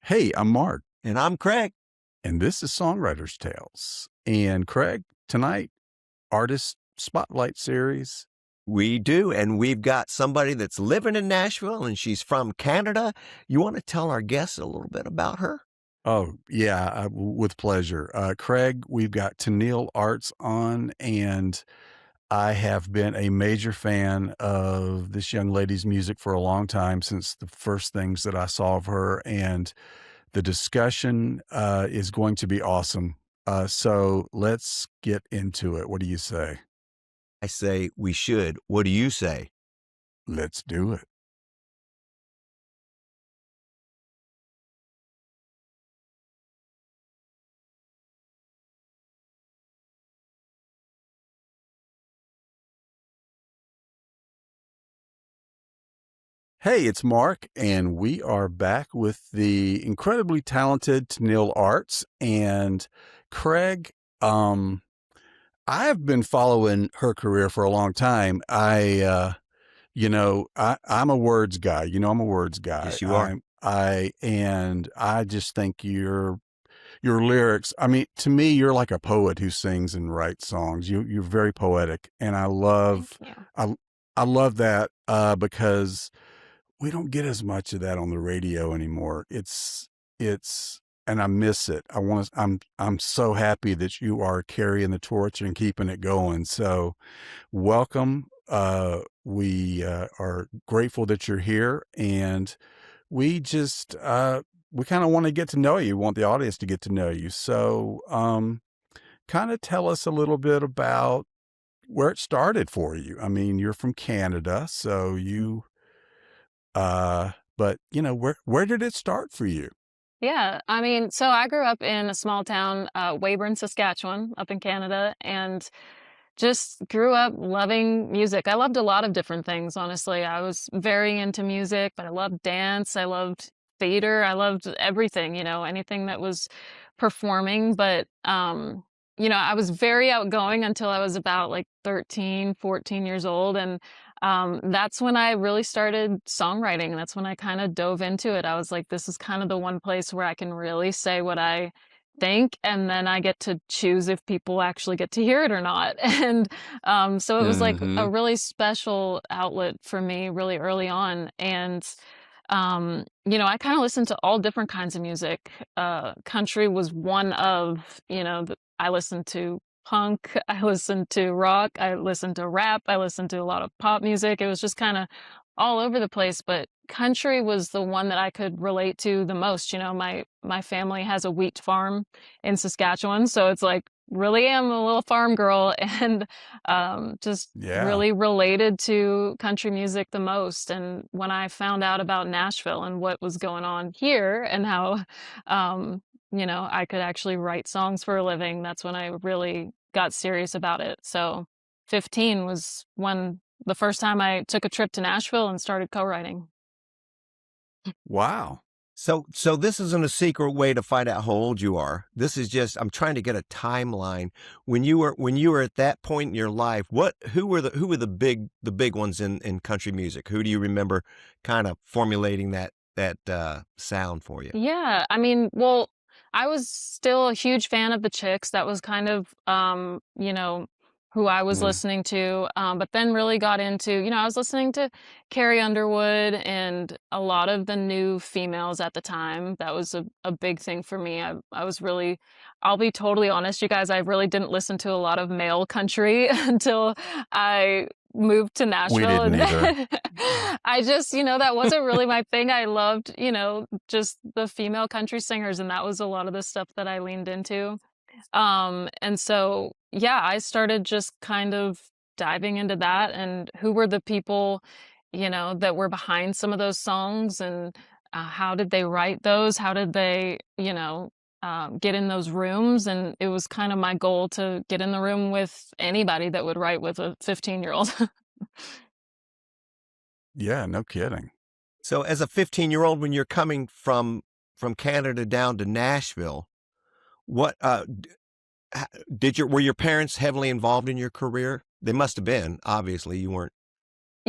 Hey, I'm Mark, And I'm Craig. and this is Songwriters Tales. And Craig, tonight, Artist Spotlight Series. We do. And we've got somebody that's living in Nashville and she's from Canada. You want to tell our guests a little bit about her? Oh, yeah, with pleasure. Craig, we've got Tenille Arts on, and I have been a major fan of this young lady's music for a long time, since the first things that I saw of her. And the discussion is going to be awesome. So let's get into it. What do you say? I say we should. What do you say? Let's do it. Hey, it's Mark, and we are back with the incredibly talented Tenille Arts. And Craig, I've been following her career for a long time. I'm a words guy. I'm a words guy. Yes, you are. And I just think your lyrics. I mean, to me, you're like a poet who sings and writes songs. You're very poetic, and Thank you. I love that because we don't get as much of that on the radio anymore. And I miss it. I'm so happy that you are carrying the torch and keeping it going. So welcome. We are grateful that you're here, and we just we kind of want to get to know you. We want the audience to get to know you. So kind of tell us a little bit about where it started for you. I mean, you're from Canada, so but where did it start for you? Yeah, I mean, so I grew up in a small town, Weyburn, Saskatchewan, up in Canada, and just grew up loving music. I loved a lot of different things, honestly. I was very into music, but I loved dance. I loved theater. I loved everything, anything that was performing. But, I was very outgoing until I was about like 13, 14 years old. And that's when I really started songwriting. That's when I kind of dove into it. I was like, this is kind of the one place where I can really say what I think, and then I get to choose if people actually get to hear it or not. And so it was like a Mm-hmm. really special outlet for me really early on. And I kind of listened to all different kinds of music. Country was one of, I listened to punk, I listened to rock, I listened to rap, I listened to a lot of pop music. It was just kind of all over the place, but country was the one that I could relate to the most. My family has a wheat farm in Saskatchewan, so it's like really am a little farm girl and just Yeah. really related to country music the most. And when I found out about Nashville and what was going on here and how I could actually write songs for a living, that's when I really got serious about it. So 15 was when the first time I took a trip to Nashville and started co-writing. Wow. So this isn't a secret way to find out how old you are. This is just I'm trying to get a timeline. When you were at that point in your life, who were the big ones in country music? Who do you remember kind of formulating that sound for you? Yeah, I mean, well, I was still a huge fan of the Chicks. That was kind of, who I was Mm. listening to. But then really got into, I was listening to Carrie Underwood and a lot of the new females at the time. That was a big thing for me. I was really, I'll be totally honest, you guys, I really didn't listen to a lot of male country until I moved to We Nashville. didn't And either. I just, that wasn't really my thing. I loved, just the female country singers, and that was a lot of the stuff that I leaned into. And so, yeah, I started just kind of diving into that and who were the people, that were behind some of those songs, and how did they write those? How did they, get in those rooms? And it was kind of my goal to get in the room with anybody that would write with a 15-year-old. Yeah, no kidding. So as a 15-year-old, when you're coming from Canada down to Nashville, what were your parents heavily involved in your career? They must have been. Obviously, you weren't.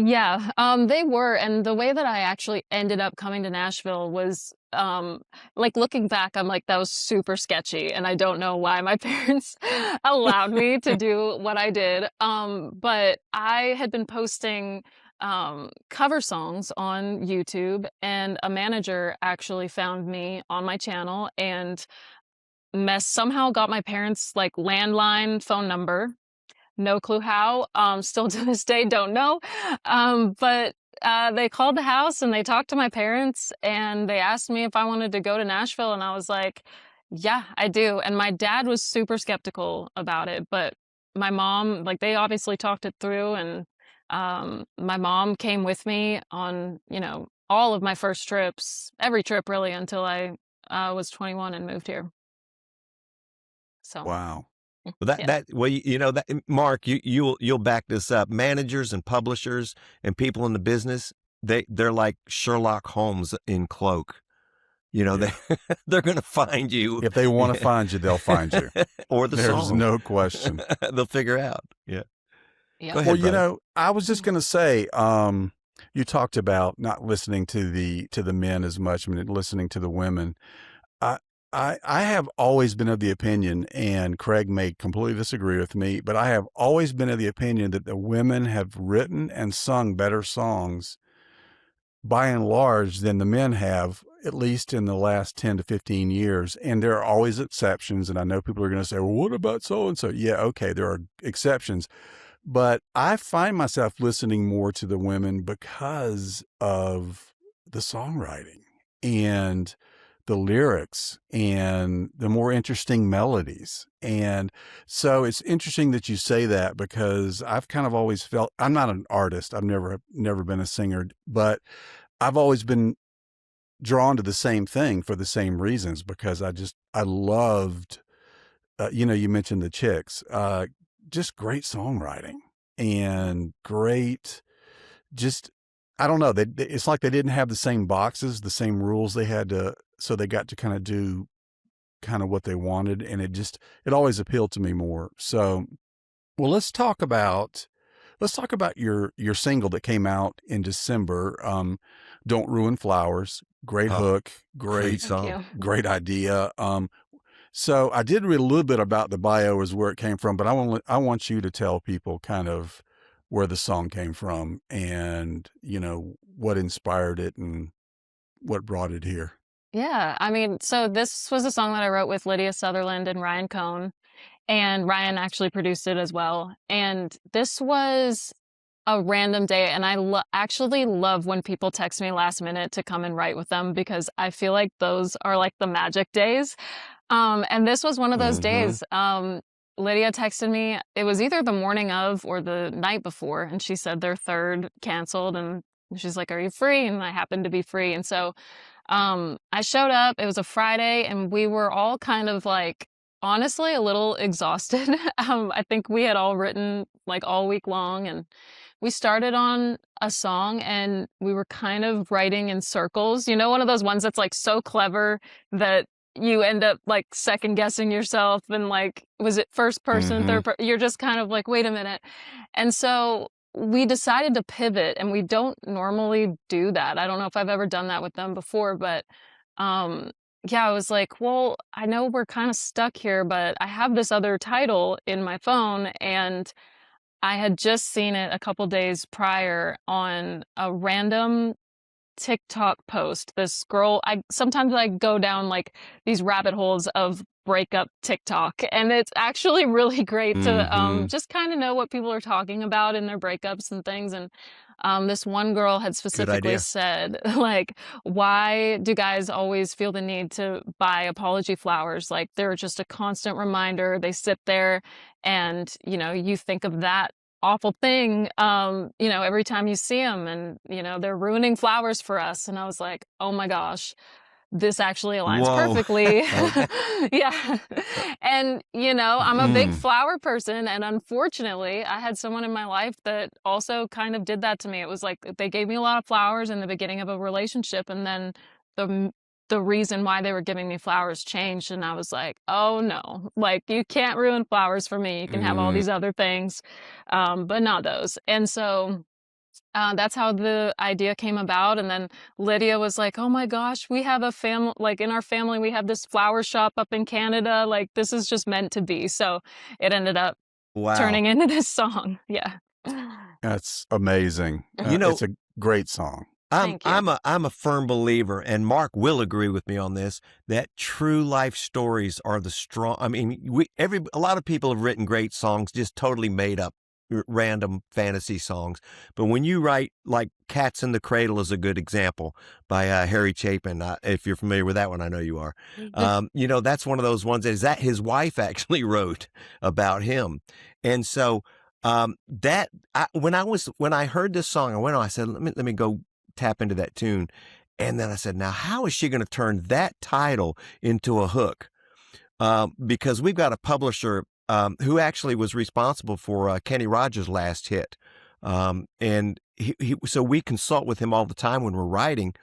Yeah, they were, and the way that I actually ended up coming to Nashville was, like looking back, I'm like, that was super sketchy, and I don't know why my parents allowed me to do what I did. But I had been posting cover songs on YouTube, and a manager actually found me on my channel and somehow got my parents' like landline phone number. No clue how. Still to this day, don't know. But they called the house and they talked to my parents and they asked me if I wanted to go to Nashville. And I was like, yeah, I do. And my dad was super skeptical about it. But my mom, like, they obviously talked it through. And my mom came with me on, all of my first trips, every trip really, until I was 21 and moved here. So, Wow. Well, that yeah. that well, that Mark, you'll back this up. Managers and publishers and people in the business, they're like Sherlock Holmes in cloak. They Yeah. they're going to find you. If they want to find you, they'll find you. Or the There's song. no question. They'll figure out. Yeah. Yeah. Go Well, ahead, brother. I was just going to say, you talked about not listening to the men as much, I mean, listening to the women. I I have always been of the opinion, and Craig may completely disagree with me, but I have always been of the opinion that the women have written and sung better songs by and large than the men have, at least in the last 10 to 15 years. And there are always exceptions. And I know people are going to say, well, what about so and so? Yeah, okay, there are exceptions. But I find myself listening more to the women because of the songwriting and the lyrics and the more interesting melodies. And so it's interesting that you say that, because I've kind of always felt, I'm not an artist. I've never been a singer, but I've always been drawn to the same thing for the same reasons, because I loved, you mentioned the Chicks, just great songwriting and great, just, I don't know. It's like they didn't have the same boxes, the same rules they had to, so they got to kind of do kind of what they wanted. And it always appealed to me more. So, well, let's talk about your single that came out in December. Don't Ruin Flowers. Great Oh, hook, great great, Thank song. you. great idea. So I did read a little bit about the bio as where it came from, but I want you to tell people kind of where the song came from and, what inspired it and what brought it here. Yeah, I mean, so this was a song that I wrote with Lydia Sutherland and Ryan Cohn, and Ryan actually produced it as well. And this was a random day, and I actually love when people text me last minute to come and write with them, because I feel like those are like the magic days. And this was one of those Hmm. days. Lydia texted me. It was either the morning of or the night before, and she said their third canceled, and she's like, "Are you free?" And I happened to be free, and so I showed up. It was a Friday, and we were all kind of like, honestly, a little exhausted. I think we had all written like all week long, and we started on a song and we were kind of writing in circles. One of those ones that's like so clever that you end up like second guessing yourself, and like, was it first person, Hmm. third person? You're just kind of like, wait a minute. And so we decided to pivot, and we don't normally do that. I don't know if I've ever done that with them before, but um yeah, I was like, well, I know we're kind of stuck here, but I have this other title in my phone, and I had just seen it a couple days prior on a random TikTok post. This girl, I sometimes I go down like these rabbit holes of breakup TikTok, and it's actually really great to Hmm. just kind of know what people are talking about in their breakups and things. And this one girl had Good specifically idea. said, like, why do guys always feel the need to buy apology flowers? Like, they're just a constant reminder. They sit there, and you think of that awful thing, every time you see them, and they're ruining flowers for us. And I was like, oh my gosh, this actually aligns Whoa. perfectly. Okay. Yeah. And I'm a big Mm. flower person, and unfortunately I had someone in my life that also kind of did that to me. It was like they gave me a lot of flowers in the beginning of a relationship, and then the the reason why they were giving me flowers changed, and I was like, oh no, like, you can't ruin flowers for me. You can have all Mm. these other things, but not those. And so That's how the idea came about. And then Lydia was like, oh my gosh, we have a family, like in our family, we have this flower shop up in Canada. Like, this is just meant to be. So it ended up Wow. turning into this song. Yeah. That's amazing. You know, It's a great song. Thank you. I'm a firm believer, and Mark will agree with me on this, that true life stories are the strong. I mean, a lot of people have written great songs, just totally made up random fantasy songs. But when you write, like Cats in the Cradle is a good example by Harry Chapin. If you're familiar with that one, I know you are. You know, that's one of those ones that his wife actually wrote about him. And so when I heard this song, I went on, I said, let me go tap into that tune. And then I said, now how is she going to turn that title into a hook? Because we've got a publisher who actually was responsible for Kenny Rogers' last hit. And so we consult with him all the time when we're writing.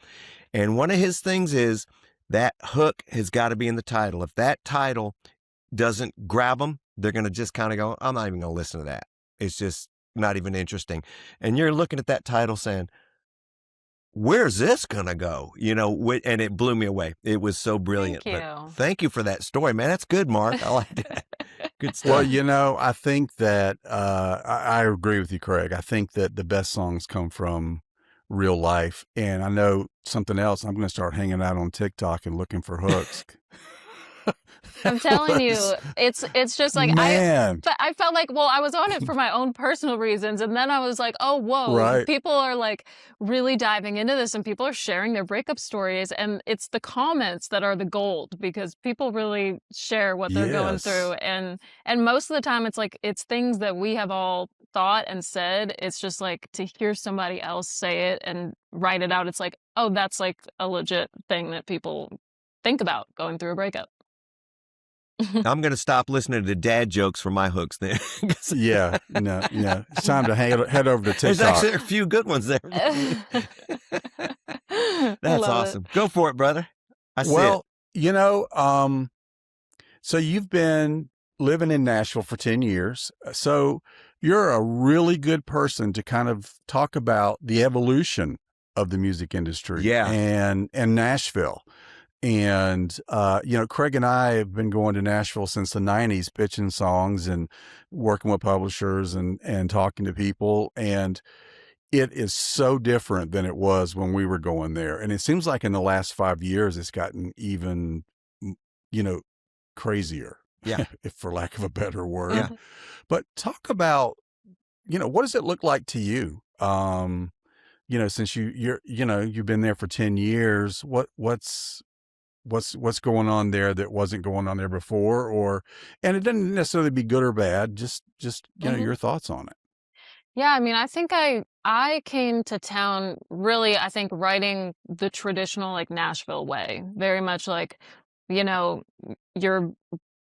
And one of his things is that hook has got to be in the title. If that title doesn't grab them, they're going to just kind of go, I'm not even going to listen to that. It's just not even interesting. And you're looking at that title saying, where's this going to go? You know, and it blew me away. It was so brilliant. Thank you. But thank you for that story, man. That's good, Mark. I like that. Good stuff. Well, you know, I think that I agree with you, Craig. I think that the best songs come from real life. And I know something else. I'm going to start hanging out on TikTok and looking for hooks. I'm telling you, it's just like Man. I felt like, well, I was on it for my own personal reasons, and then I was like, oh, whoa, Right. people are like really diving into this, and people are sharing their breakup stories, and it's the comments that are the gold because people really share what they're going Yes. through, and most of the time it's things that we have all thought and said. It's just like to hear somebody else say it and write it out. It's like, oh, that's like a legit thing that people think about going through a breakup. I'm going to stop listening to dad jokes for my hooks then. Yeah. It's time to head over to TikTok. There's actually a few good ones there. That's awesome. Go for it, brother. I see it. You know, so you've been living in Nashville for 10 years. So you're a really good person to kind of talk about the evolution of the music industry. Yeah. And Nashville. And, you know, Craig and I have been going to Nashville since the 90s, pitching songs and working with publishers and talking to people. And it is so different than it was when we were going there. And it seems like in the last 5 years, it's gotten even, you know, crazier, Yeah. if for lack of a better word. Yeah. But talk about, you know, what does it look like to you? You know, since you've been there for 10 years, what's going on there that wasn't going on there before, and it doesn't necessarily be good or bad, just you know, your thoughts on it. Yeah, I mean, I think I came to town really, I think, writing the traditional like Nashville way, very much like, you know,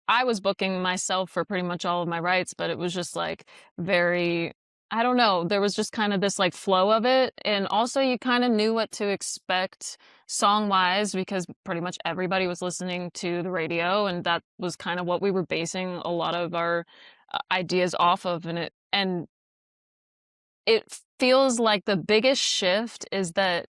I was booking myself for pretty much all of my rights, but it was just like very, I don't know, there was just kind of this like flow of it. And also you kind of knew what to expect song wise because pretty much everybody was listening to the radio. And that was kind of what we were basing a lot of our ideas off of. And it feels like the biggest shift is that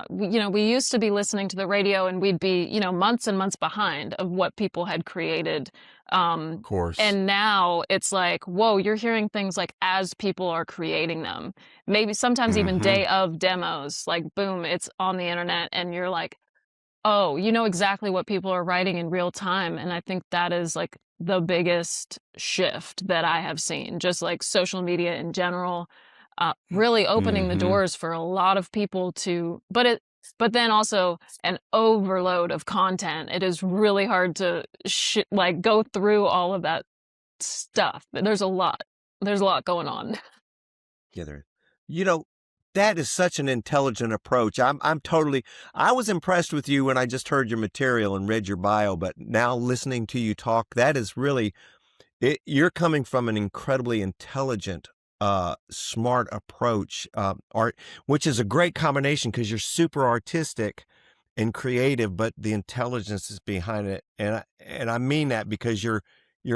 we used to be listening to the radio and we'd be, you know, months and months behind of what people had created. Of course. And now it's like, whoa, you're hearing things like as people are creating them. Maybe sometimes even day of demos, like boom, it's on the internet and you're like, oh, you know exactly what people are writing in real time. And I think that is like the biggest shift that I have seen, just like social media in general. Really opening the doors for a lot of people but then also an overload of content. It is really hard to like go through all of that stuff. There's a lot going on. Yeah, you know, that is such an intelligent approach. I was impressed with you when I just heard your material and read your bio, but now listening to you talk, that is really, you're coming from an incredibly intelligent smart approach, which is a great combination because you're super artistic and creative, but the intelligence is behind it. And I mean that because you're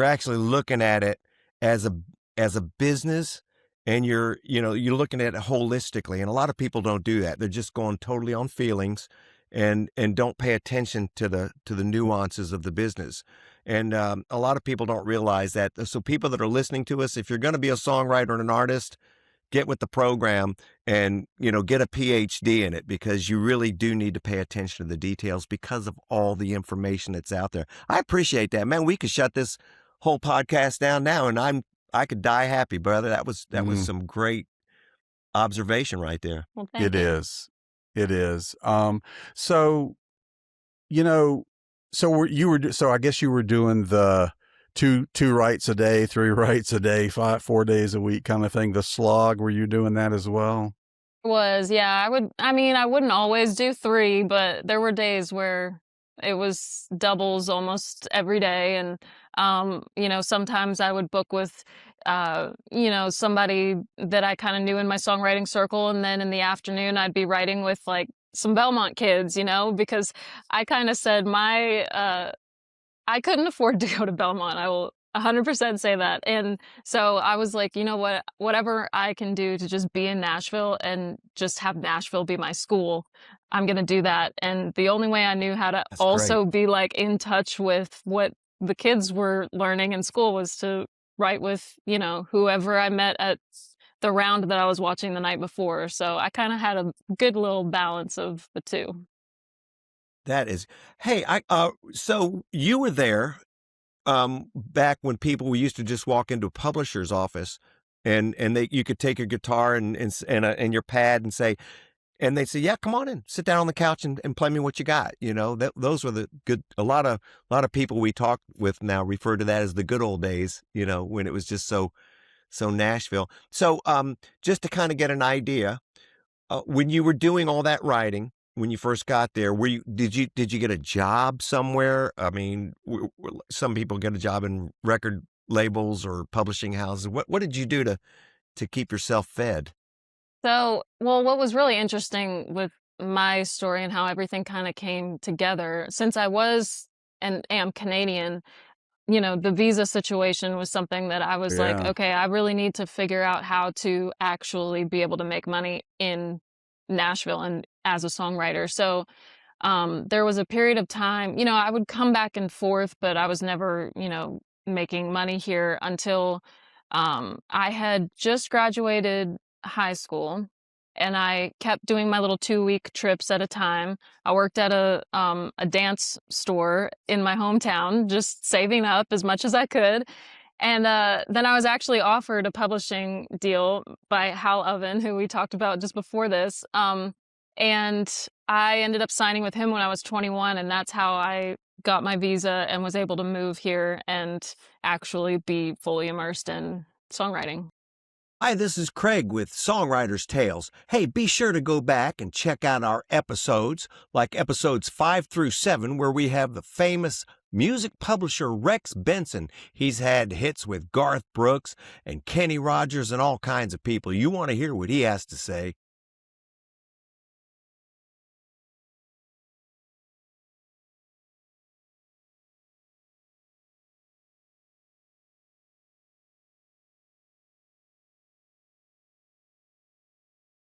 actually looking at it as a business and you're looking at it holistically, and a lot of people don't do that. They're just going totally on feelings and don't pay attention to the nuances of the business. And a lot of people don't realize that. So people that are listening to us, if you're going to be a songwriter and an artist, get with the program and, get a PhD in it, because you really do need to pay attention to the details because of all the information that's out there. I appreciate that, man. We could shut this whole podcast down now and I could die happy, brother. That was some great observation right there. Well, thank It you. is. It is. So, so I guess you were doing the two writes a day, 3 writes a day, 4 days a week kind of thing. The slog, were you doing that as well? Yeah, I wouldn't always do 3, but there were days where it was doubles almost every day. And, sometimes I would book with, somebody that I kind of knew in my songwriting circle. And then in the afternoon, I'd be writing with like some Belmont kids, because I kind of said I couldn't afford to go to Belmont. I will 100% say that. And so I was like, you know what, whatever I can do to just be in Nashville and just have Nashville be my school, I'm going to do that. And the only way I knew how to That's also great. be like in touch with what the kids were learning in school was to write with, whoever I met at the round that I was watching the night before. So I kind of had a good little balance of the two. That is, hey, so you were there back when people used to just walk into a publisher's office and you could take your guitar and your pad and say, and they'd say, yeah, come on in, sit down on the couch and play me what you got. Those were the good, a lot of people we talk with now refer to that as the good old days, when it was just so Nashville. So, just to kind of get an idea, when you were doing all that writing, when you first got there, did you get a job somewhere? I mean, some people get a job in record labels or publishing houses. What did you do to keep yourself fed? So, well, what was really interesting with my story and how everything kind of came together, since I was and am Canadian, the visa situation was something that I was like, Yeah. okay, I really need to figure out how to actually be able to make money in Nashville and as a songwriter. So, there was a period of time, I would come back and forth, but I was never, making money here until I had just graduated high school and I kept doing my little 2-week trips at a time. I worked at a dance store in my hometown, just saving up as much as I could. And then I was actually offered a publishing deal by Hal Oven, who we talked about just before this. And I ended up signing with him when I was 21, and that's how I got my visa and was able to move here and actually be fully immersed in songwriting. Hi, this is Craig with Songwriters Tales. Hey, be sure to go back and check out our episodes, like episodes 5 through 7, where we have the famous music publisher Rex Benson. He's had hits with Garth Brooks and Kenny Rogers and all kinds of people. You want to hear what he has to say.